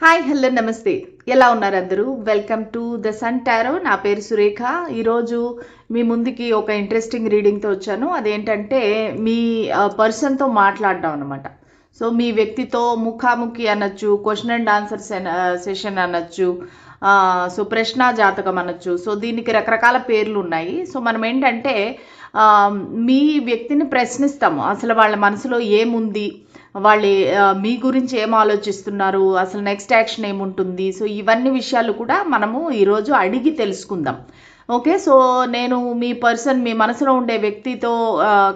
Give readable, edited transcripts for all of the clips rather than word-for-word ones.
Hi hello నమస్తే. ఎలా ఉన్నారు అందరూ? Welcome to the Sun Tarot. నా పేరు సురేఖ. ఈరోజు మీ ముందుకి ఒక ఇంట్రెస్టింగ్ రీడింగ్తో వచ్చాను. అదేంటంటే మీ పర్సన్తో మాట్లాడడం అనమాట. సో మీ వ్యక్తితో ముఖాముఖి అనొచ్చు, క్వశ్చన్ అండ్ ఆన్సర్ సెషన్ అనొచ్చు, సో ప్రశ్న జాతకం అనొచ్చు. సో దీనికి రకరకాల పేర్లు ఉన్నాయి. సో మనం ఏంటంటే మీ వ్యక్తిని ప్రశ్నిస్తాము. అసలు వాళ్ళ మనసులో ఏముంది, వాళ్ళు మీ గురించి ఏం ఆలోచిస్తున్నారు, అసలు నెక్స్ట్ యాక్షన్ ఏముంటుంది, సో ఇవన్నీ విషయాలు కూడా మనము ఈరోజు అడిగి తెలుసుకుందాం. ఓకే, సో నేను మీ మనసులో ఉండే వ్యక్తితో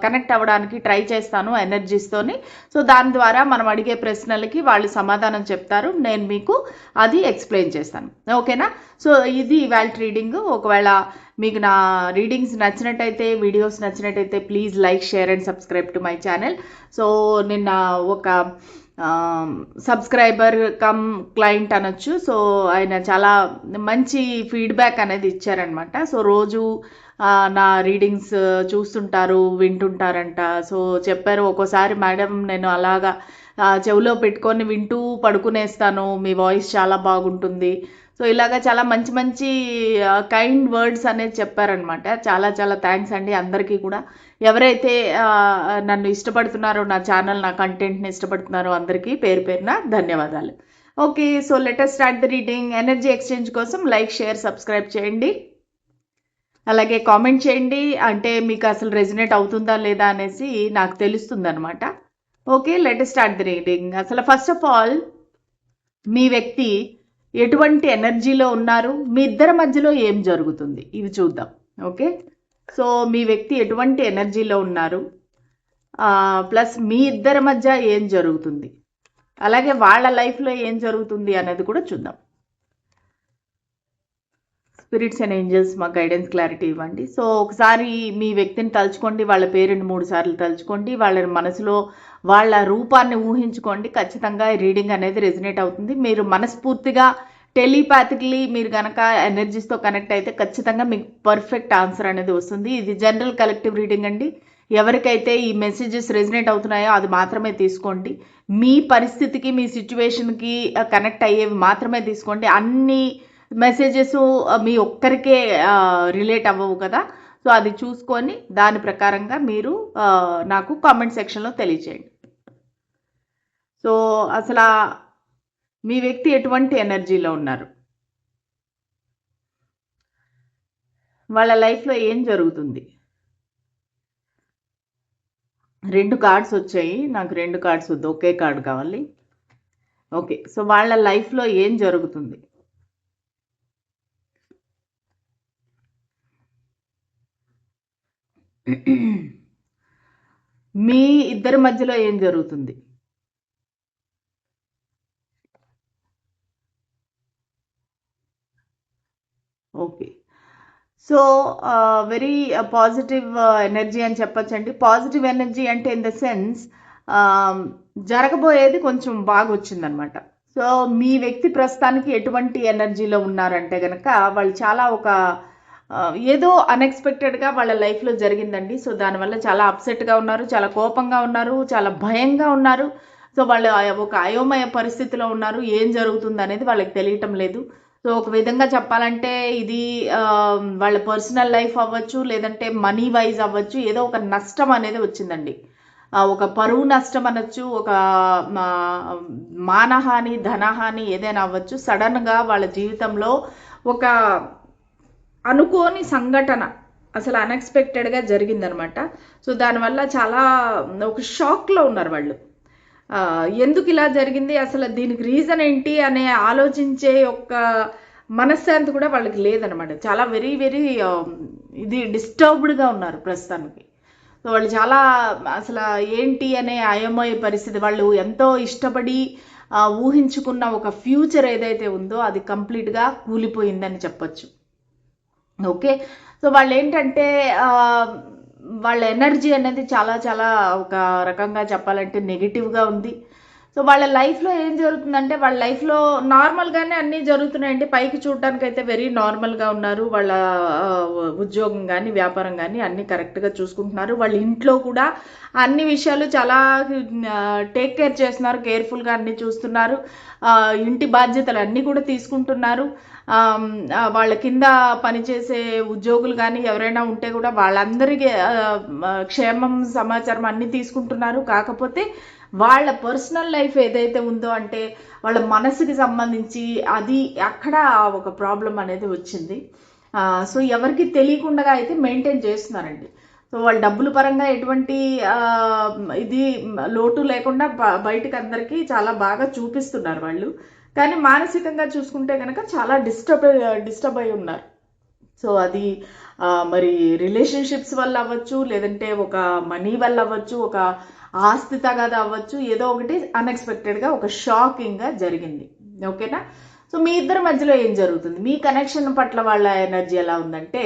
కనెక్ట్ అవ్వడానికి ట్రై చేస్తాను ఎనర్జీస్తోని. సో దాని ద్వారా మనం అడిగే ప్రశ్నలకి వాళ్ళు సమాధానం చెప్తారు, నేను మీకు అది ఎక్స్ప్లెయిన్ చేస్తాను. ఓకేనా? సో ఇది ఇవాళ రీడింగ్. ఒకవేళ మీకు నా రీడింగ్స్ నచ్చినట్టయితే, వీడియోస్ నచ్చినట్టయితే please like, share and subscribe to my channel. So నిన్న ఒక సబ్స్క్రైబర్ కమ్ క్లయింట్ అనొచ్చు. సో ఆయన చాలా మంచి ఫీడ్బ్యాక్ అనేది ఇచ్చారనమాట. సో రోజు నా రీడింగ్స్ చూస్తుంటారు, వింటుంటారంట. సో చెప్పారు, ఒక్కోసారి మేడం నేను అలాగా చెవిలో పెట్టుకొని వింటూ పడుకునేస్తాను, మీ వాయిస్ చాలా బాగుంటుంది. సో ఇలాగా చాలా మంచి మంచి కైండ్ వర్డ్స్ అనేది చెప్పారనమాట. చాలా చాలా థ్యాంక్స్ అండి అందరికీ కూడా. ఎవరైతే నన్ను ఇష్టపడుతున్నారో, నా ఛానల్, నా కంటెంట్ని ఇష్టపడుతున్నారో అందరికీ పేరు పేరున ధన్యవాదాలు. Okay, so let us start the reading. Energy exchange కోసం లైక్, షేర్, సబ్స్క్రైబ్ చేయండి. అలాగే కామెంట్ చేయండి, అంటే మీకు అసలు రెజినేట్ అవుతుందా లేదా అనేసి నాకు తెలుస్తుంది అనమాట. Okay, let us start the reading. అసలు ఫస్ట్ ఆఫ్ ఆల్ మీ వ్యక్తి ఎటువంటి ఎనర్జీలో ఉన్నారు, మీ ఇద్దరి మధ్యలో ఏం జరుగుతుంది, ఇవి చూద్దాం. ఓకే, సో మీ వ్యక్తి ఎటువంటి ఎనర్జీలో ఉన్నారు, ప్లస్ మీ ఇద్దరి మధ్య ఏం జరుగుతుంది, అలాగే వాళ్ళ లైఫ్లో ఏం జరుగుతుంది అనేది కూడా చూద్దాం. స్పిరిట్స్ అండ్ ఏంజల్స్ మా గైడెన్స్, క్లారిటీ ఇవ్వండి. సో ఒకసారి మీ వ్యక్తిని తలుచుకోండి, వాళ్ళ పేరుని 3 సార్లు తలుచుకోండి, వాళ్ళ మనసులో వాళ్ళ రూపాన్ని ఊహించుకోండి. ఖచ్చితంగా ఈ రీడింగ్ అనేది రెజినేట్ అవుతుంది. మీరు మనస్ఫూర్తిగా టెలిపాథికలీ మీరు కనుక ఎనర్జీస్తో కనెక్ట్ అయితే ఖచ్చితంగా మీకు పర్ఫెక్ట్ ఆన్సర్ అనేది వస్తుంది. ఇది జనరల్ కలెక్టివ్ రీడింగ్ అండి. ఎవరికైతే ఈ మెసేజెస్ రెజినేట్ అవుతున్నాయో అది మాత్రమే తీసుకోండి. మీ పరిస్థితికి, మీ సిచ్యువేషన్కి కనెక్ట్ అయ్యేవి మాత్రమే తీసుకోండి. అన్ని మెసేజెస్ మీ ఒక్కరికే రిలేట్ అవ్వవు కదా. సో అది చూసుకొని దాని ప్రకారంగా మీరు నాకు కామెంట్ సెక్షన్లో తెలియచేయండి. సో అసలు మీ వ్యక్తి ఎటువంటి ఎనర్జీలో ఉన్నారు, వాళ్ళ లైఫ్లో ఏం జరుగుతుంది. 2 కార్డ్స్ వచ్చాయి, నాకు 2 కార్డ్స్ వద్దు, ఒకే కార్డ్ కావాలి. ఓకే, సో వాళ్ళ లైఫ్లో ఏం జరుగుతుంది, మీ ఇద్దరి మధ్యలో ఏం జరుగుతుంది. Okay, so very positive energy అని చెప్పచ్చండి. పాజిటివ్ ఎనర్జీ అంటే ఇన్ ద సెన్స్ జరగబోయేది కొంచెం బాగా వచ్చిందనమాట. సో మీ వ్యక్తి ప్రస్తుతానికి ఎటువంటి ఎనర్జీలో ఉన్నారంటే కనుక వాళ్ళు చాలా ఒక ఏదో అన్ఎక్స్పెక్టెడ్గా వాళ్ళ లైఫ్లో జరిగిందండి. సో దానివల్ల చాలా అప్సెట్గా ఉన్నారు, చాలా కోపంగా ఉన్నారు, చాలా భయంగా ఉన్నారు. సో వాళ్ళు ఒక అయోమయ పరిస్థితిలో ఉన్నారు. ఏం జరుగుతుంది అనేది వాళ్ళకి తెలియటం లేదు. సో ఒక విధంగా చెప్పాలంటే ఇది వాళ్ళ పర్సనల్ లైఫ్ అవ్వచ్చు, లేదంటే మనీ వైజ్ అవ్వచ్చు, ఏదో ఒక నష్టం అనేది వచ్చిందండి. ఒక పరువు నష్టం అనొచ్చు, ఒక మానహాని, ధనహాని ఏదైనా అవ్వచ్చు. సడన్గా వాళ్ళ జీవితంలో ఒక అనుకోని సంఘటన అసలు అన్ఎక్స్పెక్టెడ్గా జరిగిందనమాట. సో దానివల్ల చాలా ఒక షాక్లో ఉన్నారు వాళ్ళు. ఎందుకు ఇలా జరిగింది, అసలు దీనికి రీజన్ ఏంటి అనే ఆలోచించే ఒక మనశ్శాంతి కూడా వాళ్ళకి లేదనమాట. చాలా వెరీ వెరీ ఇది డిస్టర్బ్డ్గా ఉన్నారు ప్రస్తుతానికి. సో వాళ్ళు చాలా అసలు ఏంటి అనే అయోమయ పరిస్థితి. వాళ్ళు ఎంతో ఇష్టపడి ఊహించుకున్న ఒక ఫ్యూచర్ ఏదైతే ఉందో అది కంప్లీట్గా కూలిపోయిందని చెప్పచ్చు. ఓకే, సో వాళ్ళు ఏంటంటే వాళ్ళ ఎనర్జీ అనేది చాలా చాలా ఒక రకంగా చెప్పాలంటే నెగిటివ్గా ఉంది. సో వాళ్ళ లైఫ్లో ఏం జరుగుతుందంటే వాళ్ళ లైఫ్లో నార్మల్గానే అన్నీ జరుగుతున్నాయండి. పైకి చూడడానికి అయితే వెరీ నార్మల్గా ఉన్నారు. వాళ్ళ ఉద్యోగం కానీ వ్యాపారం కానీ అన్నీ కరెక్ట్గా చూసుకుంటున్నారు. వాళ్ళ ఇంట్లో కూడా అన్ని విషయాలు చాలా టేక్ కేర్ చేస్తున్నారు, కేర్ఫుల్గా అన్నీ చూస్తున్నారు. ఇంటి బాధ్యతలు అన్నీ కూడా తీసుకుంటున్నారు. వాళ్ళ కింద పనిచేసే ఉద్యోగులు కానీ ఎవరైనా ఉంటే కూడా వాళ్ళందరికీ క్షేమం సమాచారం అన్నీ తీసుకుంటున్నారు. కాకపోతే వాళ్ళ పర్సనల్ లైఫ్ ఏదైతే ఉందో అంటే వాళ్ళ మనసుకి సంబంధించి అది అక్కడ ఒక ప్రాబ్లం అనేది వచ్చింది. సో ఎవరికి తెలియకుండా అయితే మెయింటైన్ చేస్తున్నారండి. సో వాళ్ళ డబ్బుల పరంగా ఎటువంటి ఇది లోటు లేకుండా బయటకు అందరికీ చాలా బాగా చూపిస్తున్నారు వాళ్ళు. కానీ మానసికంగా చూసుకుంటే కనుక చాలా డిస్టర్బ్ అయి ఉన్నారు. సో అది మరి రిలేషన్షిప్స్ వల్ల అవ్వచ్చు, లేదంటే ఒక మనీ వల్ల అవ్వచ్చు, ఒక ఆస్తి తగాదా అవ్వచ్చు, ఏదో ఒకటి అన్ఎక్స్పెక్టెడ్గా ఒక షాకింగ్గా జరిగింది. ఓకేనా? సో మీ ఇద్దరి మధ్యలో ఏం జరుగుతుంది, మీ కనెక్షన్ పట్ల వాళ్ళ ఎనర్జీ ఎలా ఉందంటే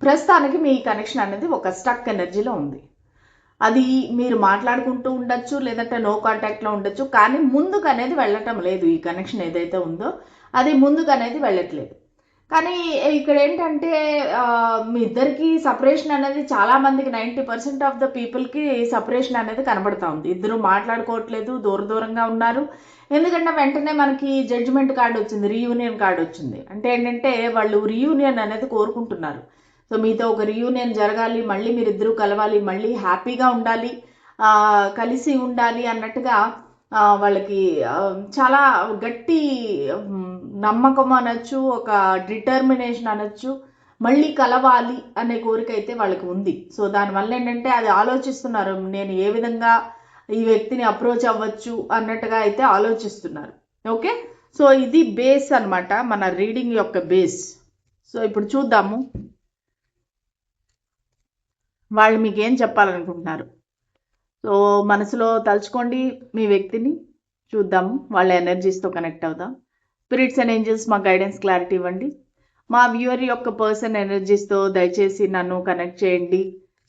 ప్రస్తుతానికి మీ కనెక్షన్ అనేది ఒక స్టక్ ఎనర్జీలో ఉంది. అది మీరు మాట్లాడుకుంటూ ఉండొచ్చు, లేదంటే నో కాంటాక్ట్లో ఉండొచ్చు, కానీ ముందుకు అనేది వెళ్ళటం లేదు. ఈ కనెక్షన్ ఏదైతే ఉందో అది ముందుకు అనేది వెళ్ళట్లేదు. కానీ ఇక్కడ ఏంటంటే మీ ఇద్దరికి సపరేషన్ అనేది చాలా మందికి 90% ఆఫ్ ద పీపుల్కి సపరేషన్ అనేది కనబడతా ఉంది. ఇద్దరు మాట్లాడుకోవట్లేదు, దూరంగా ఉన్నారు. ఎందుకంటే వెంటనే మనకి జడ్జిమెంట్ కార్డు వచ్చింది, రీయూనియన్ కార్డు వచ్చింది. అంటే ఏంటంటే వాళ్ళు రీయూనియన్ అనేది కోరుకుంటున్నారు. సో మీతో ఒక రీయూనియన్ జరగాలి, మళ్ళీ మీరిద్దరూ కలవాలి, మళ్ళీ హ్యాపీగా ఉండాలి, కలిసి ఉండాలి అన్నట్టుగా వాళ్ళకి చాలా గట్టి నమ్మకం అనొచ్చు, ఒక డిటర్మినేషన్ అనొచ్చు, మళ్ళీ కలవాలి అనే కోరిక అయితే వాళ్ళకి ఉంది. సో దానివల్ల ఏంటంటే అది ఆలోచిస్తున్నారు, నేను ఏ విధంగా ఈ వ్యక్తిని అప్రోచ్ అవ్వచ్చు అన్నట్టుగా అయితే ఆలోచిస్తున్నారు. ఓకే, సో ఇది బేస్ అన్నమాట, మన రీడింగ్ యొక్క బేస్. సో ఇప్పుడు చూద్దాము వాళ్ళు మీకు ఏం చెప్పాలనుకుంటున్నారు. సో మనసులో తలుచుకోండి మీ వ్యక్తిని, చూద్దాము వాళ్ళ ఎనర్జీస్తో కనెక్ట్ అవుదాం. స్పిరిట్స్ అండ్ ఏంజల్స్ మా గైడెన్స్ క్లారిటీ ఇవ్వండి. మా వ్యూవర్ యొక్క పర్సన్ ఎనర్జీస్తో దయచేసి నన్ను కనెక్ట్ చేయండి.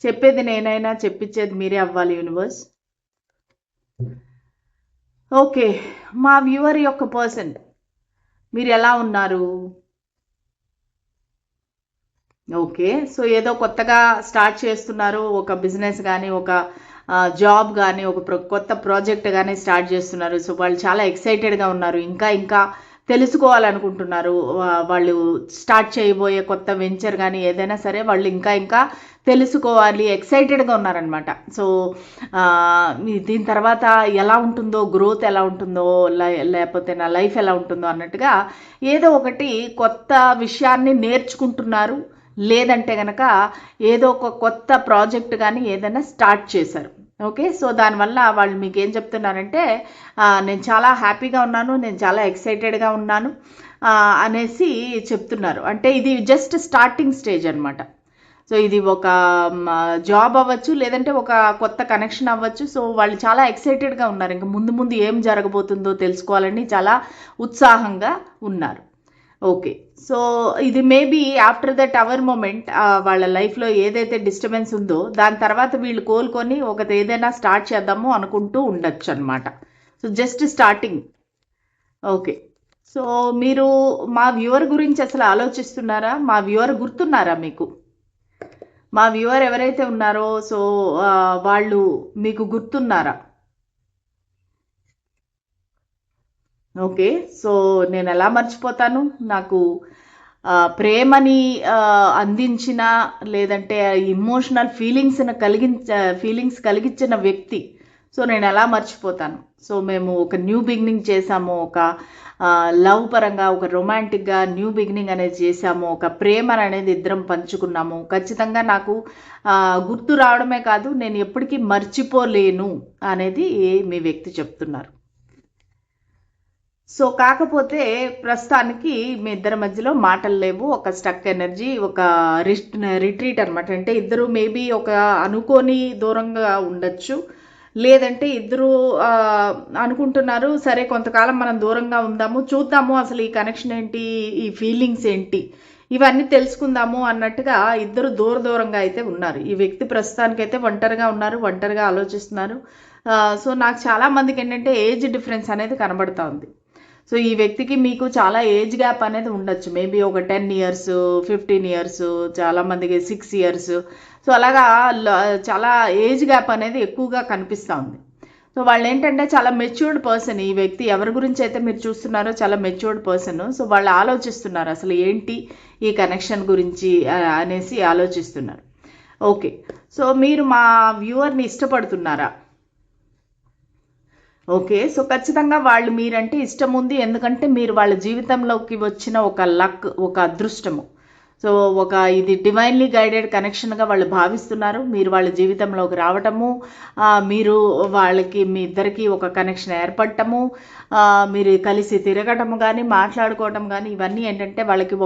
చెప్పేది నేనైనా చెప్పించేది మీరే అవ్వాలి యూనివర్స్. ఓకే, మా వ్యూవర్ యొక్క పర్సన్ మీరు ఎలా ఉన్నారు? ఓకే, సో ఏదో కొత్తగా స్టార్ట్ చేస్తున్నారు, ఒక బిజినెస్ కానీ, ఒక జాబ్ కానీ, ఒక కొత్త ప్రాజెక్ట్ కానీ స్టార్ట్ చేస్తున్నారు. సో వాళ్ళు చాలా ఎక్సైటెడ్గా ఉన్నారు, ఇంకా తెలుసుకోవాలనుకుంటున్నారు. వాళ్ళు స్టార్ట్ చేయబోయే కొత్త వెంచర్ కానీ ఏదైనా సరే వాళ్ళు ఇంకా తెలుసుకోవాలి, ఎక్సైటెడ్గా ఉన్నారనమాట. సో దీని తర్వాత ఎలా ఉంటుందో, గ్రోత్ ఎలా ఉంటుందో, లేకపోతే నా లైఫ్ ఎలా ఉంటుందో అన్నట్టుగా ఏదో ఒకటి కొత్త విషయాన్ని నేర్చుకుంటున్నారు. లేదంటే కనుక ఏదో ఒక కొత్త ప్రాజెక్ట్ కానీ ఏదైనా స్టార్ట్ చేశారు. ఓకే, సో దానివల్ల వాళ్ళు మీకు ఏం చెప్తున్నారంటే నేను చాలా హ్యాపీగా ఉన్నాను, నేను చాలా ఎక్సైటెడ్గా ఉన్నాను అనేసి చెప్తున్నారు. అంటే ఇది జస్ట్ స్టార్టింగ్ స్టేజ్ అనమాట. సో ఇది ఒక జాబ్ అవ్వచ్చు, లేదంటే ఒక కొత్త కనెక్షన్ అవ్వచ్చు. సో వాళ్ళు చాలా ఎక్సైటెడ్గా ఉన్నారు, ఇంకా ముందు ఏం జరగబోతుందో తెలుసుకోవాలని చాలా ఉత్సాహంగా ఉన్నారు. ఓకే, సో ఇది maybe after that our moment వాళ్ళ లైఫ్లో ఏదైతే డిస్టర్బెన్స్ ఉందో దాని తర్వాత వీళ్ళు కోలుకొని ఒకటి ఏదైనా స్టార్ట్ చేద్దాము అనుకుంటూ ఉండొచ్చు అనమాట. So just starting. Okay, so మీరు మా వ్యూవర్ గురించి అసలు ఆలోచిస్తున్నారా? మా వ్యూవర్ గుర్తున్నారా మీకు? మా వ్యూవర్ ఎవరైతే ఉన్నారో సో వాళ్ళు మీకు గుర్తున్నారా? ఓకే, సో నేను ఎలా మర్చిపోతాను, నాకు ప్రేమని అందించిన, లేదంటే ఇమోషనల్ ఫీలింగ్స్ కలిగించిన వ్యక్తి. సో నేను ఎలా మర్చిపోతాను. సో మేము ఒక న్యూ బిగినింగ్ చేసాము, ఒక లవ్ పరంగా ఒక రొమాంటిక్గా న్యూ బిగినింగ్ అనేది చేసాము, ఒక ప్రేమ అనేది ఇద్దరం పంచుకున్నాము. ఖచ్చితంగా నాకు గుర్తు రావడమే కాదు, నేను ఎప్పటికీ మర్చిపోలేను అనేది మీ వ్యక్తి చెప్తున్నారు. సో కాకపోతే ప్రస్తుతానికి మీ ఇద్దరి మధ్యలో మాటలు లేవు, ఒక స్టక్ ఎనర్జీ, ఒక రిట్రీట్ అనమాట. అంటే ఇద్దరు మేబీ ఒక అనుకోని దూరంగా ఉండొచ్చు, లేదంటే ఇద్దరు అనుకుంటున్నారు సరే కొంతకాలం మనం దూరంగా ఉందాము, చూద్దాము అసలు ఈ కనెక్షన్ ఏంటి, ఈ ఫీలింగ్స్ ఏంటి, ఇవన్నీ తెలుసుకుందాము అన్నట్టుగా ఇద్దరు దూరంగా అయితే ఉన్నారు. ఈ వ్యక్తి ప్రస్తుతానికైతే ఒంటరిగా ఉన్నారు, ఒంటరిగా ఆలోచిస్తున్నారు. సో నాకు చాలా మందికి ఏంటంటే ఏజ్ డిఫరెన్స్ అనేది కనబడతా ఉంది. సో ఈ వ్యక్తికి మీకు చాలా ఏజ్ గ్యాప్ అనేది ఉండొచ్చు. మేబీ ఒక 10 ఇయర్స్, 15 ఇయర్స్, చాలా మందికి 6 ఇయర్స్. సో అలాగా చాలా ఏజ్ గ్యాప్ అనేది ఎక్కువగా కనిపిస్తూ ఉంది. సో వాళ్ళు ఏంటంటే చాలా మెచ్యూర్డ్ పర్సన్. ఈ వ్యక్తి ఎవరి గురించి అయితే మీరు చూస్తున్నారో చాలా మెచ్యూర్డ్ పర్సన్. సో వాళ్ళు ఆలోచిస్తున్నారు అసలు ఏంటి ఈ కనెక్షన్ గురించి అనేసి ఆలోచిస్తున్నారు. ఓకే, సో మీరు మా వ్యూవర్ని ఇష్టపడుతున్నారా? ఓకే, సో ఖచ్చితంగా వాళ్ళు మీరంటే ఇష్టం ఉంది. ఎందుకంటే మీరు వాళ్ళ జీవితంలోకి వచ్చిన ఒక లక్, ఒక అదృష్టము. సో ఇది డివైన్లీ గైడెడ్ కనెక్షన్గా వాళ్ళు భావిస్తున్నారు. మీరు వాళ్ళ జీవితంలోకి రావటము, మీరు వాళ్ళకి మీ ఇద్దరికి ఒక కనెక్షన్ ఏర్పడటము, మీరు కలిసి తిరగటము కానీ మాట్లాడుకోవటం కానీ ఇవన్నీ ఏంటంటే వాళ్ళకి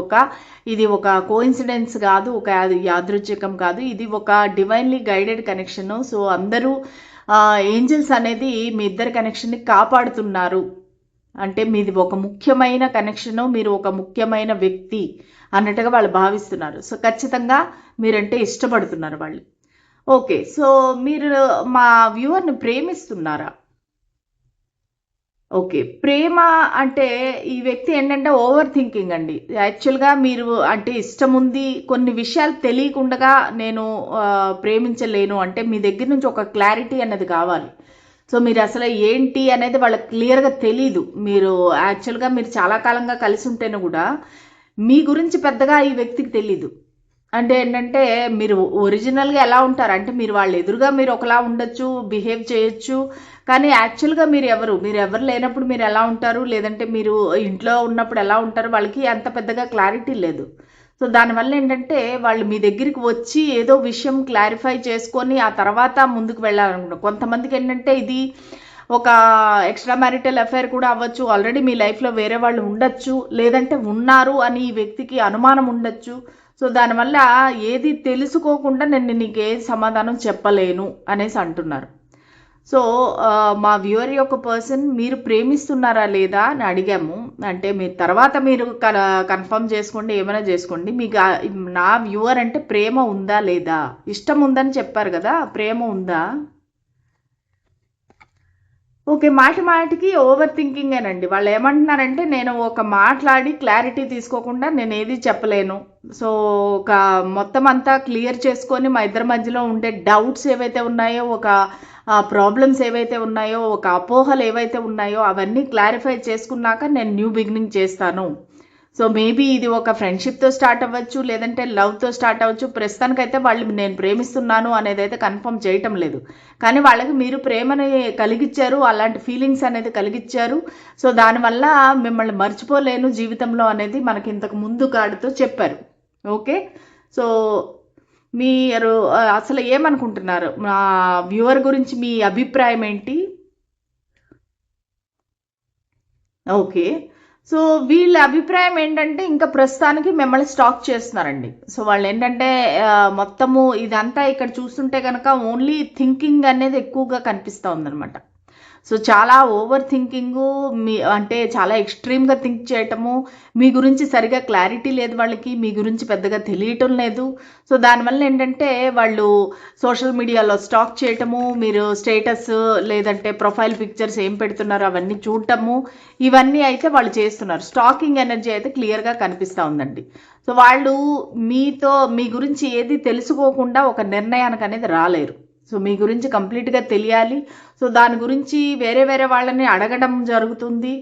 ఇది ఒక కోఇన్సిడెన్స్ కాదు, ఒక యాదృచ్ఛికం కాదు, ఇది ఒక డివైన్లీ గైడెడ్ కనెక్షన్. సో అందరూ ఏంజల్స్ అనేది మీ ఇద్దరి కనెక్షన్ని కాపాడుతున్నారు. అంటే మీది ఒక ముఖ్యమైన కనెక్షను, మీరు ఒక ముఖ్యమైన వ్యక్తి అన్నట్టుగా వాళ్ళు భావిస్తున్నారు. సో ఖచ్చితంగా మీరంటే ఇష్టపడుతున్నారు వాళ్ళు. ఓకే, సో మీరు మా వ్యూవర్ని ప్రేమిస్తున్నారా? ఓకే, ప్రేమ అంటే ఈ వ్యక్తి ఏంటంటే ఓవర్ థింకింగ్ అండి. యాక్చువల్గా మీరు అంటే ఇష్టం ఉంది, కొన్ని విషయాలు తెలియకుండా నేను ప్రేమించలేను అంటే మీ దగ్గర నుంచి ఒక క్లారిటీ అనేది కావాలి. సో మీరు అసలు ఏంటి అనేది వాళ్ళకి క్లియర్గా తెలీదు. మీరు యాక్చువల్గా మీరు చాలా కాలంగా కలిసి ఉంటేనే కూడా మీ గురించి పెద్దగా ఈ వ్యక్తికి తెలీదు. అంటే ఏంటంటే మీరు ఒరిజినల్గా ఎలా ఉంటారు అంటే మీరు వాళ్ళ ఎదురుగా మీరు ఒకలా ఉండొచ్చు, బిహేవ్ చేయొచ్చు, కానీ యాక్చువల్గా మీరు ఎవరు లేనప్పుడు మీరు ఎలా ఉంటారు, లేదంటే మీరు ఇంట్లో ఉన్నప్పుడు ఎలా ఉంటారు, వాళ్ళకి అంత పెద్దగా క్లారిటీ లేదు. సో దానివల్ల ఏంటంటే వాళ్ళు మీ దగ్గరికి వచ్చి ఏదో విషయం క్లారిఫై చేసుకొని ఆ తర్వాత ముందుకు వెళ్ళాలనుకుంటారు. కొంతమందికి ఏంటంటే ఇది ఒక ఎక్స్ట్రా మ్యారిటల్ అఫైర్ కూడా అవ్వచ్చు, ఆల్రెడీ మీ లైఫ్లో వేరే వాళ్ళు ఉండొచ్చు, లేదంటే ఉన్నారు అని ఈ వ్యక్తికి అనుమానం ఉండొచ్చు. సో దానివల్ల ఏది తెలుసుకోకుండా నేను నీకు ఏ సమాధానం చెప్పలేను అనేసి అంటున్నారు. సో మా వ్యూవర్ యొక్క పర్సన్ మీరు ప్రేమిస్తున్నారా లేదా అని అడిగాము. అంటే మీరు తర్వాత మీరు కన్ఫర్మ్ చేసుకోండి, ఏమైనా చేసుకోండి. మీకు నా వ్యూవర్ అంటే ప్రేమ ఉందా లేదా, ఇష్టం ఉందని చెప్పారు కదా, ప్రేమ ఉందా? ఓకే, మాటికి ఓవర్ థింకింగేనండి. వాళ్ళు ఏమంటున్నారంటే నేను ఒక మాట్లాడి క్లారిటీ తీసుకోకుండా నేను ఏది చెప్పలేను. సో ఒక మొత్తం అంతా క్లియర్ చేసుకొని మా ఇద్దరి మధ్యలో ఉండే డౌట్స్ ఏవైతే ఉన్నాయో, ఒక ప్రాబ్లమ్స్ ఏవైతే ఉన్నాయో, ఒక అపోహలు ఏవైతే ఉన్నాయో అవన్నీ క్లారిఫై చేసుకున్నాక నేను న్యూ బిగినింగ్ చేస్తాను. సో మేబీ ఇది ఒక ఫ్రెండ్షిప్తో స్టార్ట్ అవ్వచ్చు, లేదంటే లవ్తో స్టార్ట్ అవ్వచ్చు. ప్రస్తుతానికైతే వాళ్ళు నేను ప్రేమిస్తున్నాను అనేది అయితే కన్ఫర్మ్ చేయటం లేదు, కానీ వాళ్ళకి మీరు ప్రేమని కలిగించారు, అలాంటి ఫీలింగ్స్ అనేది కలిగించారు. సో దానివల్ల మిమ్మల్ని మర్చిపోలేను జీవితంలో అనేది మనకి ఇంతకు ముందు కార్డుతో చెప్పారు. ఓకే, సో మీరు అసలు ఏమనుకుంటున్నారు మా వ్యూవర్ గురించి, మీ అభిప్రాయం ఏంటి? ఓకే, సో వీళ్ళ అభిప్రాయం ఏంటంటే ఇంకా ప్రస్తుతానికి మిమ్మల్ని స్టాక్ చేస్తున్నారండి. సో వాళ్ళు ఏంటంటే మొత్తము ఇదంతా ఇక్కడ చూస్తుంటే కనుక ఓన్లీ థింకింగ్ అనేది ఎక్కువగా కనిపిస్తూ ఉందన్నమాట. సో చాలా ఓవర్ థింకింగు, అంటే చాలా ఎక్స్ట్రీమ్గా థింక్ చేయటము, మీ గురించి సరిగా క్లారిటీ లేదు వాళ్ళకి, మీ గురించి పెద్దగా తెలియటం లేదు. సో దానివల్ల ఏంటంటే వాళ్ళు సోషల్ మీడియాలో స్టాక్ చేయటము, మీరు స్టేటస్ లేదంటే ప్రొఫైల్ పిక్చర్స్ ఏం పెడుతున్నారో అవన్నీ చూడటము, ఇవన్నీ అయితే వాళ్ళు చేస్తున్నారు. స్టాకింగ్ ఎనర్జీ అయితే క్లియర్గా కనిపిస్తూ ఉందండి. సో వాళ్ళు మీ గురించి ఏది తెలుసుకోకుండా ఒక నిర్ణయానికి అనేది రాలేరు. సో మీ గురించి కంప్లీట్గా తెలియాలి. సో దాని గురించి వేరే వాళ్ళని అడగడం జరుగుతుంది,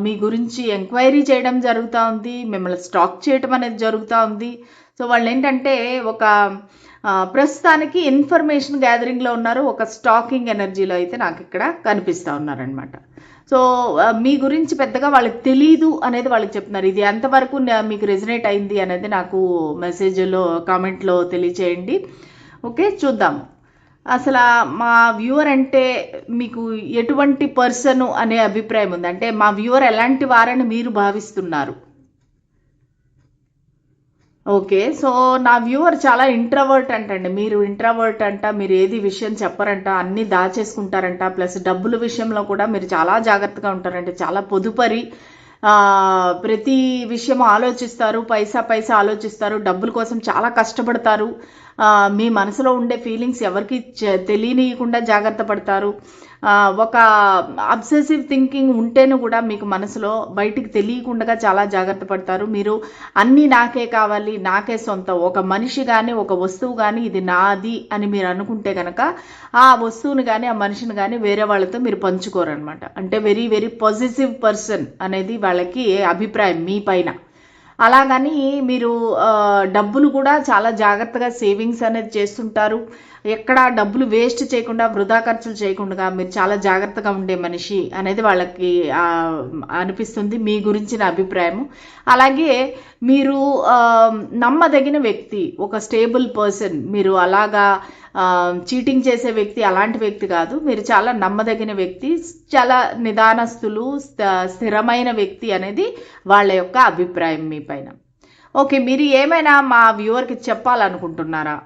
మీ గురించి ఎంక్వైరీ చేయడం జరుగుతూ ఉంది, మిమ్మల్ని స్టాక్ చేయడం అనేది జరుగుతూ ఉంది. సో వాళ్ళు ఏంటంటే ఒక ప్రస్తుతానికి ఇన్ఫర్మేషన్ గ్యాదరింగ్లో ఉన్నారు, ఒక స్టాకింగ్ ఎనర్జీలో అయితే నాకు ఇక్కడ కనిపిస్తూ ఉన్నారనమాట. సో మీ గురించి పెద్దగా వాళ్ళకి తెలీదు అనేది వాళ్ళకి చెప్తున్నారు. ఇది ఎంతవరకు మీకు రెజనేట్ అయింది అనేది నాకు మెసేజ్లో కామెంట్లో తెలియచేయండి. ఓకే, చూద్దాము అసలు మా వ్యూవర్ అంటే మీకు ఎటువంటి పర్సన్ అనే అభిప్రాయం ఉంది, అంటే మా వ్యూవర్ ఎలాంటి వారని మీరు భావిస్తున్నారు? ఓకే, సో నా వ్యూవర్ చాలా ఇంట్రవర్ట్ అంటండి. మీరు ఇంట్రవర్ట్ అంట, మీరు ఏది విషయం చెప్పరంట, అన్నీ దాచేసుకుంటారంట, ప్లస్ డబ్బుల విషయంలో కూడా మీరు చాలా జాగ్రత్తగా ఉంటారంటే, చాలా పొదుపరి, ప్రతి విషయం ఆలోచిస్తారు, పైసా పైసా ఆలోచిస్తారు, డబ్బుల కోసం చాలా కష్టపడతారు. మీ మనసులో ఉండే ఫీలింగ్స్ ఎవరికి తెలియనీయకుండా జాగ్రత్త పడతారు. ఒక అబ్సెసివ్ థింకింగ్ ఉంటేను కూడా మీకు మనసులో బయటికి తెలియకుండా చాలా జాగ్రత్త పడతారు. మీరు అన్నీ నాకే కావాలి, నాకే సొంతం, ఒక మనిషి కానీ ఒక వస్తువు కానీ ఇది నాది అని మీరు అనుకుంటే కనుక ఆ వస్తువుని కానీ ఆ మనిషిని కానీ వేరే వాళ్ళతో మీరు పంచుకోరనమాట. అంటే వెరీ వెరీ పాజిటివ్ పర్సన్ అనేది వాళ్ళకి అభిప్రాయం మీ పైన. అలాగని మీరు డబ్బులు కూడా చాలా జాగ్రత్తగా సేవింగ్స్ అనేది చేస్తుంటారు. ఎక్కడ డబ్బులు వేస్ట్ చేయకుండా, వృధా ఖర్చులు చేయకుండా మీరు చాలా జాగ్రత్తగా ఉండే మనిషి అనేది వాళ్ళకి అనిపిస్తుంది, మీ గురించిన అభిప్రాయము. అలాగే మీరు నమ్మదగిన వ్యక్తి, ఒక స్టేబుల్ పర్సన్. మీరు అలాగా చీటింగ్ చేసే వ్యక్తి అలాంటి వ్యక్తి కాదు. మీరు చాలా నమ్మదగిన వ్యక్తి, చాలా నిదానస్తులు, స్థిరమైన వ్యక్తి అనేది వాళ్ళ యొక్క అభిప్రాయం మీ పైన. ఓకే, మీరు ఏమైనా మా వ్యూవర్కి చెప్పాలనుకుంటున్నారా?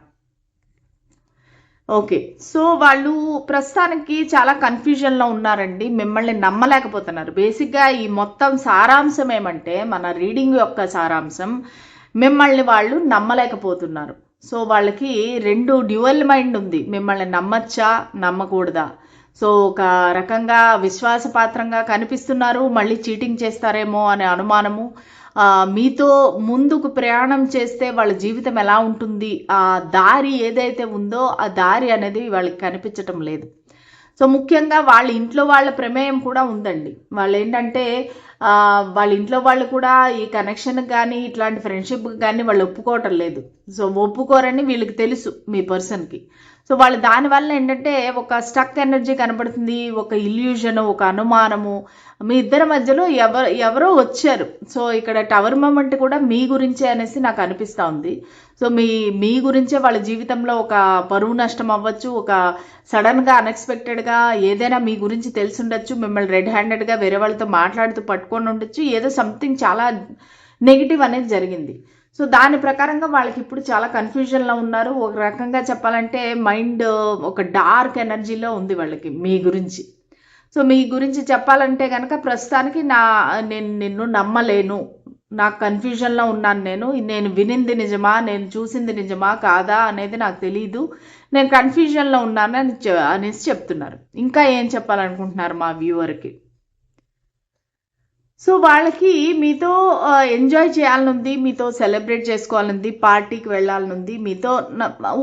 ఓకే, సో వాళ్ళు ప్రస్తుతానికి చాలా కన్ఫ్యూజన్లో ఉన్నారండి, మిమ్మల్ని నమ్మలేకపోతున్నారు. బేసిక్గా ఈ మొత్తం సారాంశం ఏమంటే, మన రీడింగ్ యొక్క సారాంశం, మిమ్మల్ని వాళ్ళు నమ్మలేకపోతున్నారు. సో వాళ్ళకి రెండు డ్యూయల్ మైండ్ ఉంది, మిమ్మల్ని నమ్మచ్చా నమ్మకూడదా. సో ఒక రకంగా విశ్వాసపాత్రంగా కనిపిస్తున్నారు, మళ్ళీ చీటింగ్ చేస్తారేమో అనే అనుమానము. మీతో ముందుకు ప్రయాణం చేస్తే వాళ్ళ జీవితం ఎలా ఉంటుంది, ఆ దారి ఏదైతే ఉందో ఆ దారి అనేది వాళ్ళకి కనిపించటం లేదు. సో ముఖ్యంగా వాళ్ళ ఇంట్లో వాళ్ళ ప్రమేయం కూడా ఉందండి. వాళ్ళు ఏంటంటే వాళ్ళ ఇంట్లో వాళ్ళు కూడా ఈ కనెక్షన్కి కానీ ఇట్లాంటి ఫ్రెండ్షిప్కి కానీ వాళ్ళు ఒప్పుకోవటం లేదు. సో ఒప్పుకోరని వీళ్ళకి తెలుసు మీ పర్సన్కి. సో వాళ్ళు దానివల్ల ఏంటంటే ఒక స్టక్ ఎనర్జీ కనబడుతుంది, ఒక ఇల్యూజన్, ఒక అనుమానము. మీ ఇద్దరి మధ్యలో ఎవరో వచ్చారు. సో ఇక్కడ టవర్ మూమెంట్ కూడా మీ గురించే అనేసి నాకు అనిపిస్తూ ఉంది. సో మీ గురించే వాళ్ళ జీవితంలో ఒక పరువు నష్టం అవ్వచ్చు, ఒక సడన్గా అన్ఎక్స్పెక్టెడ్గా ఏదైనా మీ గురించి తెలిసి ఉండొచ్చు, మిమ్మల్ని రెడ్ హ్యాండెడ్గా వేరే వాళ్ళతో మాట్లాడుతూ పట్టుకొని ఉండొచ్చు, ఏదో సంథింగ్ చాలా నెగిటివ్ అనేది జరిగింది. సో దాని ప్రకారంగా వాళ్ళకి ఇప్పుడు చాలా కన్ఫ్యూజన్లో ఉన్నారు. ఒక రకంగా చెప్పాలంటే మైండ్ ఒక డార్క్ ఎనర్జీలో ఉంది వాళ్ళకి మీ గురించి. సో మీ గురించి చెప్పాలంటే కనుక ప్రస్తుతానికి నేను నిన్ను నమ్మలేను, నాకు కన్ఫ్యూజన్లో ఉన్నాను, నేను వినింది నిజమా, నేను చూసింది నిజమా కాదా అనేది నాకు తెలీదు, నేను కన్ఫ్యూజన్లో ఉన్నాను అనేసి చెప్తున్నారు. ఇంకా ఏం చెప్పాలనుకుంటున్నారు మా వ్యూవర్కి? సో వాళ్ళకి మీతో ఎంజాయ్ చేయాలనుంది, మీతో సెలబ్రేట్ చేసుకోవాలనుంది, పార్టీకి వెళ్ళాలనుంది, మీతో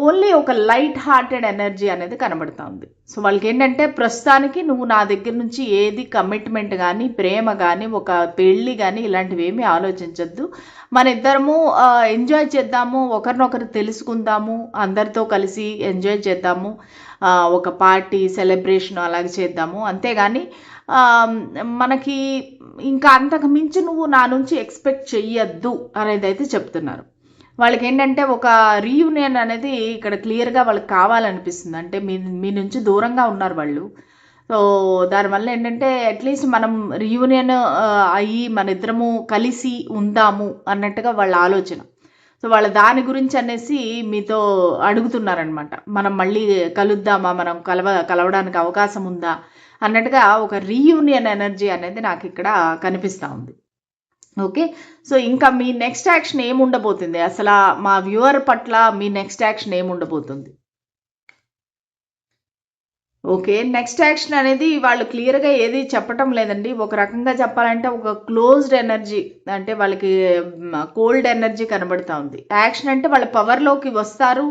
ఓన్లీ ఒక లైట్ హార్టెడ్ ఎనర్జీ అనేది కనబడుతూ ఉంది. సో వాళ్ళకి ఏంటంటే ప్రస్తుతానికి నువ్వు నా దగ్గర నుంచి ఏది కమిట్మెంట్ కానీ, ప్రేమ కానీ, ఒక పెళ్ళి కానీ ఇలాంటివి ఏమీ ఆలోచించద్దు. మన ఇద్దరము ఎంజాయ్ చేద్దాము, ఒకరినొకరు తెలుసుకుందాము, అందరితో కలిసి ఎంజాయ్ చేద్దాము, ఒక పార్టీ సెలబ్రేషన్ అలాగే చేద్దాము, అంతేగాని మనకి ఇంకా అంతకు మించి నువ్వు నా నుంచి ఎక్స్పెక్ట్ చెయ్యొద్దు అనేది అయితే చెప్తున్నారు. వాళ్ళకి ఏంటంటే ఒక రీయూనియన్ అనేది ఇక్కడ క్లియర్గా వాళ్ళకి కావాలనిపిస్తుంది. అంటే మీ నుంచి దూరంగా ఉన్నారు వాళ్ళు. సో దానివల్ల ఏంటంటే అట్లీస్ట్ మనం రీయూనియన్ అయ్యి మన ఇద్దరము కలిసి ఉందాము అన్నట్టుగా వాళ్ళ ఆలోచన. సో వాళ్ళ దాని గురించి అనేసి మీతో అడుగుతున్నారనమాట. మనం మళ్ళీ కలుద్దామా, మనం కలవడానికి అవకాశం ఉందా అన్నట్టుగా ఒక రీయూనియన్ ఎనర్జీ అనేది నాకు ఇక్కడ కనిపిస్తూ ఉంది. ఓకే, సో ఇంకా మీ నెక్స్ట్ యాక్షన్ ఏముండబోతుంది, అసలు మా వ్యూవర్ పట్ల మీ నెక్స్ట్ యాక్షన్ ఏముండబోతుంది? ఓకే, నెక్స్ట్ యాక్షన్ అనేది వాళ్ళు క్లియర్గా ఏది చెప్పటం లేదండి. ఒక రకంగా చెప్పాలంటే ఒక క్లోజ్డ్ ఎనర్జీ, అంటే వాళ్ళకి కోల్డ్ ఎనర్జీ కనబడుతూ ఉంది. యాక్షన్ అంటే వాళ్ళ పవర్లోకి వస్తారు,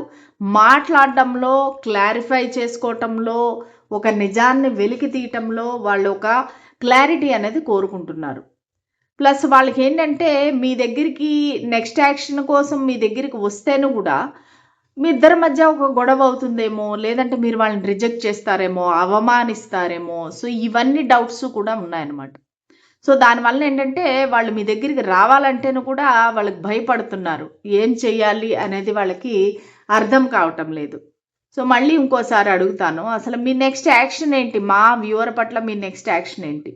మాట్లాడడంలో, క్లారిఫై చేసుకోవటంలో, ఒక నిజాన్ని వెలికి తీయటంలో వాళ్ళు ఒక క్లారిటీ అనేది కోరుకుంటున్నారు. ప్లస్ వాళ్ళకి ఏంటంటే మీ దగ్గరికి నెక్స్ట్ యాక్షన్ కోసం మీ దగ్గరికి వస్తేను కూడా మీ ఇద్దరి మధ్య ఒక గొడవ అవుతుందేమో, లేదంటే మీరు వాళ్ళని రిజెక్ట్ చేస్తారేమో, అవమానిస్తారేమో. సో ఇవన్నీ డౌట్స్ కూడా ఉన్నాయన్నమాట. సో దానివల్ల ఏంటంటే వాళ్ళు మీ దగ్గరికి రావాలంటేను కూడా వాళ్ళకి భయపడుతున్నారు, ఏం చెయ్యాలి అనేది వాళ్ళకి అర్థం కావటం లేదు. సో మళ్ళీ ఇంకోసారి అడుగుతాను, అసలు మీ నెక్స్ట్ యాక్షన్ ఏంటి, మా వ్యూవర్ పట్ల మీ నెక్స్ట్ యాక్షన్ ఏంటి?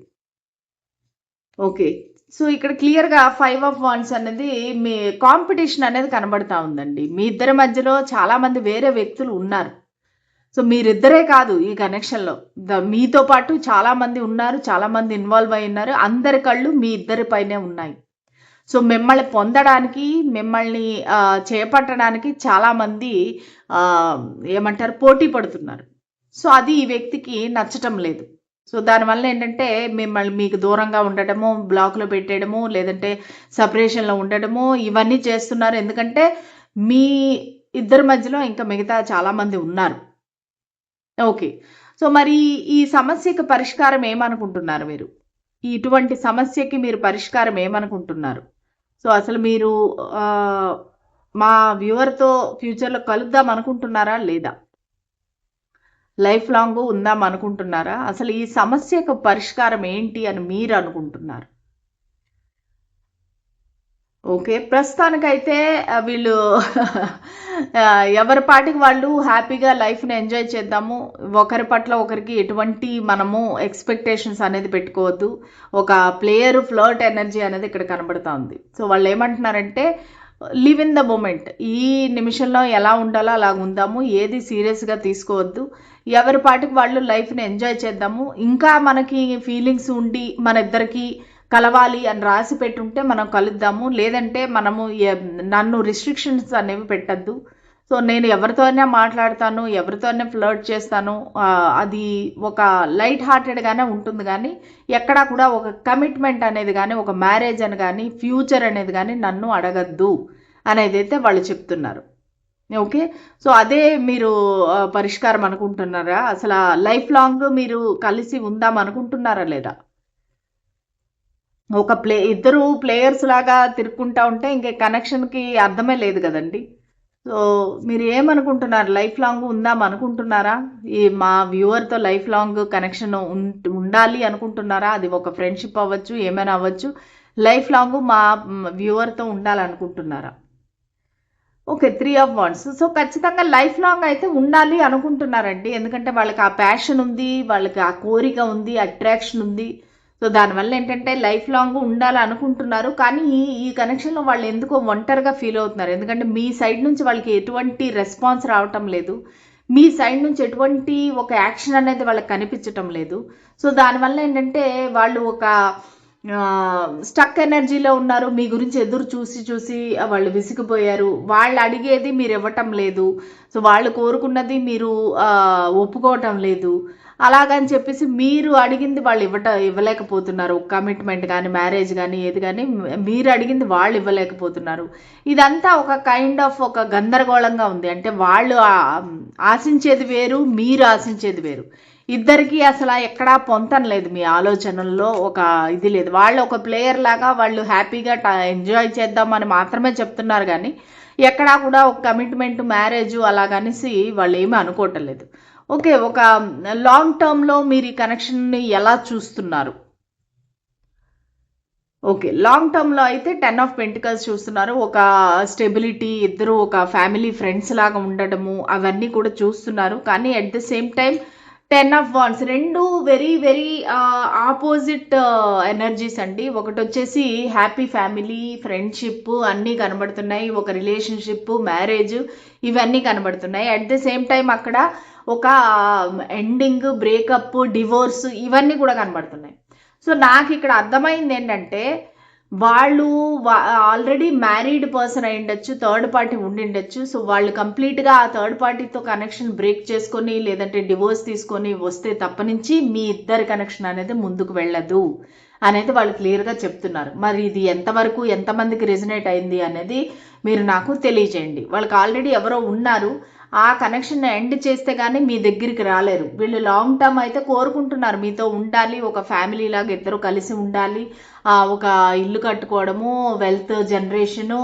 ఓకే, సో ఇక్కడ క్లియర్గా 5 of Wands అనేది మీ కాంపిటీషన్ అనేది కనబడతా ఉందండి. మీ ఇద్దరి మధ్యలో చాలామంది వేరే వ్యక్తులు ఉన్నారు. సో మీరిద్దరే కాదు ఈ కనెక్షన్లో, మీతో పాటు చాలామంది ఉన్నారు, చాలామంది ఇన్వాల్వ్ అయి ఉన్నారు. అందరి కళ్ళు మీ ఇద్దరి పైనే ఉన్నాయి. సో మిమ్మల్ని పొందడానికి, మిమ్మల్ని చేపట్టడానికి చాలామంది ఏమంటారు, పోటీ పడుతున్నారు. సో అది ఈ వ్యక్తికి నచ్చటం లేదు. సో దానివల్ల ఏంటంటే మిమ్మల్ని మీకు దూరంగా ఉండటము, బ్లాక్లో పెట్టేయడము, లేదంటే సపరేషన్లో ఉండడము, ఇవన్నీ చేస్తున్నారు. ఎందుకంటే మీ ఇద్దరి మధ్యలో ఇంకా మిగతా చాలామంది ఉన్నారు. ఓకే. సో మరి ఈ సమస్యకి పరిష్కారం ఏమనుకుంటున్నారు మీరు? ఇటువంటి సమస్యకి మీరు పరిష్కారం ఏమనుకుంటున్నారు? సో అసలు మీరు మా వ్యూవర్తో ఫ్యూచర్లో కలుద్దాం అనుకుంటున్నారా లేదా? లైఫ్ లాంగ్ ఉందాం అనుకుంటున్నారా? అసలు ఈ సమస్యకు పరిష్కారం ఏంటి అని మీరు అనుకుంటున్నారు? ఓకే. ప్రస్తుతానికైతే వీళ్ళు ఎవరి పాటికి వాళ్ళు హ్యాపీగా లైఫ్‌ని ఎంజాయ్ చేద్దాము. ఒకరి పట్ల ఒకరికి ఎటువంటి మనము ఎక్స్‌పెక్టేషన్స్ అనేది పెట్టుకోవద్దు. ఒక ప్లేయర్ ఫ్లర్ట్ ఎనర్జీ అనేది ఇక్కడ కనబడతా ఉంది. సో వాళ్ళేమంటున్నారంటే లివ్ ఇన్ ద మూమెంట్. ఈ నిమిషంలో ఎలా ఉండాలో అలా ఉందాము. ఏది సీరియస్‌గా తీసుకోవద్దు. ఎవరి పాటికి వాళ్ళు లైఫ్‌ని ఎంజాయ్ చేద్దాము. ఇంకా మనకి ఫీలింగ్స్ ఉండి మన ఇద్దరికి కలవాలి అని రాసి పెట్టుంటే మనం కలుద్దాము. లేదంటే మనము నన్ను రిస్ట్రిక్షన్స్ అనేవి పెట్టద్దు. సో నేను ఎవరితోనే మాట్లాడతాను, ఎవరితోనే ఫ్లర్ట్ చేస్తాను. అది ఒక లైట్ హార్టెడ్గానే ఉంటుంది, కానీ ఎక్కడా కూడా ఒక కమిట్మెంట్ అనేది కానీ, ఒక మ్యారేజ్ అని కానీ, ఫ్యూచర్ అనేది కానీ నన్ను అడగద్దు అనేది అయితే వాళ్ళు చెప్తున్నారు. ఓకే. సో అదే మీరు పరిష్కారం అనుకుంటున్నారా? అసలు లైఫ్ లాంగ్ మీరు కలిసి ఉందాం అనుకుంటున్నారా లేదా? ఒక ఇద్దరు ప్లేయర్స్ లాగా తిరుక్కుంటా ఉంటే ఇంక కనెక్షన్కి అర్థమే లేదు కదండి. సో మీరు ఏమనుకుంటున్నారు? లైఫ్ లాంగ్ ఉందాం అనుకుంటున్నారా? ఈ మా వ్యూవర్తో లైఫ్ లాంగ్ కనెక్షన్ ఉండాలి అనుకుంటున్నారా? అది ఒక ఫ్రెండ్షిప్ అవ్వచ్చు, ఏమైనా అవ్వచ్చు. లైఫ్ లాంగ్ మా వ్యూవర్తో ఉండాలనుకుంటున్నారా? ఓకే. 3 of wands. సో ఖచ్చితంగా లైఫ్ లాంగ్ అయితే ఉండాలి అనుకుంటున్నారండి. ఎందుకంటే వాళ్ళకి ఆ ప్యాషన్ ఉంది, వాళ్ళకి ఆ కోరిక ఉంది, అట్రాక్షన్ ఉంది. సో దానివల్ల ఏంటంటే లైఫ్ లాంగ్ ఉండాలి అనుకుంటున్నారు. కానీ ఈ కనెక్షన్లో వాళ్ళు ఎందుకో ఒంటరిగా ఫీల్ అవుతున్నారు. ఎందుకంటే మీ సైడ్ నుంచి వాళ్ళకి ఎటువంటి రెస్పాన్స్ రావటం లేదు. మీ సైడ్ నుంచి ఎటువంటి ఒక యాక్షన్ అనేది వాళ్ళకి కనిపించటం లేదు. సో దానివల్ల ఏంటంటే వాళ్ళు ఒక స్టక్ ఎనర్జీలో ఉన్నారు. మీ గురించి ఎదురు చూసి చూసి వాళ్ళు విసిగిపోయారు. వాళ్ళు అడిగేది మీరు ఇవ్వటం లేదు. సో వాళ్ళు కోరుకున్నది మీరు ఒప్పుకోవటం లేదు. అలాగని చెప్పేసి మీరు అడిగింది వాళ్ళు ఇవ్వలేకపోతున్నారు. కమిట్మెంట్ కానీ, మ్యారేజ్ కానీ, ఏది కానీ మీరు అడిగింది వాళ్ళు ఇవ్వలేకపోతున్నారు. ఇదంతా ఒక కైండ్ ఆఫ్ ఒక గందరగోళంగా ఉంది. అంటే వాళ్ళు ఆశించేది వేరు, మీరు ఆశించేది వేరు. ఇద్దరికి అసలు ఎక్కడా పొంతన లేదు. మీ ఆలోచనల్లో ఒక ఇది లేదు. వాళ్ళు ఒక ప్లేయర్ లాగా వాళ్ళు హ్యాపీగా ఎంజాయ్ చేద్దామని మాత్రమే చెప్తున్నారు, కానీ ఎక్కడా కూడా ఒక కమిట్మెంట్, మ్యారేజ్ అలాగనేసి వాళ్ళు ఏమీ అనుకోవటం లేదు. ఓకే. ఒక లాంగ్ టర్మ్లో మీరు ఈ కనెక్షన్ని ఎలా చూస్తున్నారు? ఓకే. లాంగ్ టర్మ్లో అయితే 10 ఆఫ్ పెంటికల్స్ చూస్తున్నారు. ఒక స్టెబిలిటీ, ఇద్దరు ఒక ఫ్యామిలీ ఫ్రెండ్స్ లాగా ఉండడము అవన్నీ కూడా చూస్తున్నారు. కానీ at the same time 10 of wands రెండు వెరీ వెరీ ఆపోజిట్ ఎనర్జీస్ అండి. ఒకటి వచ్చేసి హ్యాపీ ఫ్యామిలీ, ఫ్రెండ్షిప్ అన్నీ కనబడుతున్నాయి. ఒక రిలేషన్షిప్, మ్యారేజ్ ఇవన్నీ కనబడుతున్నాయి. అట్ ద సేమ్ టైం అక్కడ ఒక ఎండింగ్, బ్రేకప్, డివోర్స్ ఇవన్నీ కూడా కనబడుతున్నాయి. సో నాకు ఇక్కడ అర్థమైంది ఏంటంటే వాళ్ళు ఆల్రెడీ మ్యారీడ్ పర్సన్ అయి ఉండొచ్చు, థర్డ్ పార్టీ ఉండిండొచ్చు. సో వాళ్ళు కంప్లీట్గా ఆ థర్డ్ పార్టీతో కనెక్షన్ బ్రేక్ చేసుకొని లేదంటే డివోర్స్ తీసుకొని వస్తే తప్పనించి మీ ఇద్దరి కనెక్షన్ అనేది ముందుకు వెళ్ళదు అనేది వాళ్ళు క్లియర్గా చెప్తున్నారు. మరి ఇది ఎంతవరకు ఎంతమందికి రెజనేట్ అయింది అనేది మీరు నాకు తెలియజేయండి. వాళ్ళకి ఆల్రెడీ ఎవరో ఉన్నారు, ఆ కనెక్షన్ ఎండ్ చేస్తే కానీ మీ దగ్గరికి రాలేరు. వీళ్ళు లాంగ్ టర్మ్ అయితే కోరుకుంటున్నారు మీతో ఉండాలి, ఒక ఫ్యామిలీ లాగా ఇద్దరు కలిసి ఉండాలి, ఒక ఇల్లు కట్టుకోవడము, వెల్త్ జనరేషను,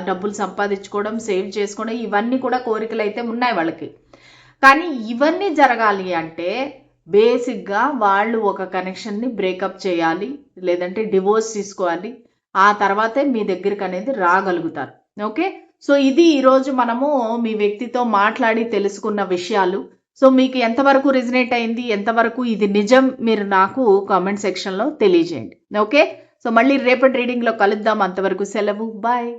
డబ్బులు సంపాదించుకోవడం, సేవ్ చేసుకోవడం ఇవన్నీ కూడా కోరికలు అయితే ఉన్నాయి వాళ్ళకి. కానీ ఇవన్నీ జరగాలి అంటే బేసిక్గా వాళ్ళు ఒక కనెక్షన్ని బ్రేకప్ చేయాలి, లేదంటే డివోర్స్ తీసుకోవాలి. ఆ తర్వాతే మీ దగ్గరికి అనేది రాగలుగుతారు. ఓకే. సో ఇది ఈరోజు మనము మీ వ్యక్తితో మాట్లాడి తెలుసుకున్న విషయాలు. సో మీకు ఎంతవరకు రెజనేట్ అయింది, ఎంతవరకు ఇది నిజం, మీరు నాకు కామెంట్ సెక్షన్లో తెలియజేయండి. ఓకే. సో మళ్ళీ రేపటి రీడింగ్లో కలుద్దాం. అంతవరకు సెలవు. బాయ్.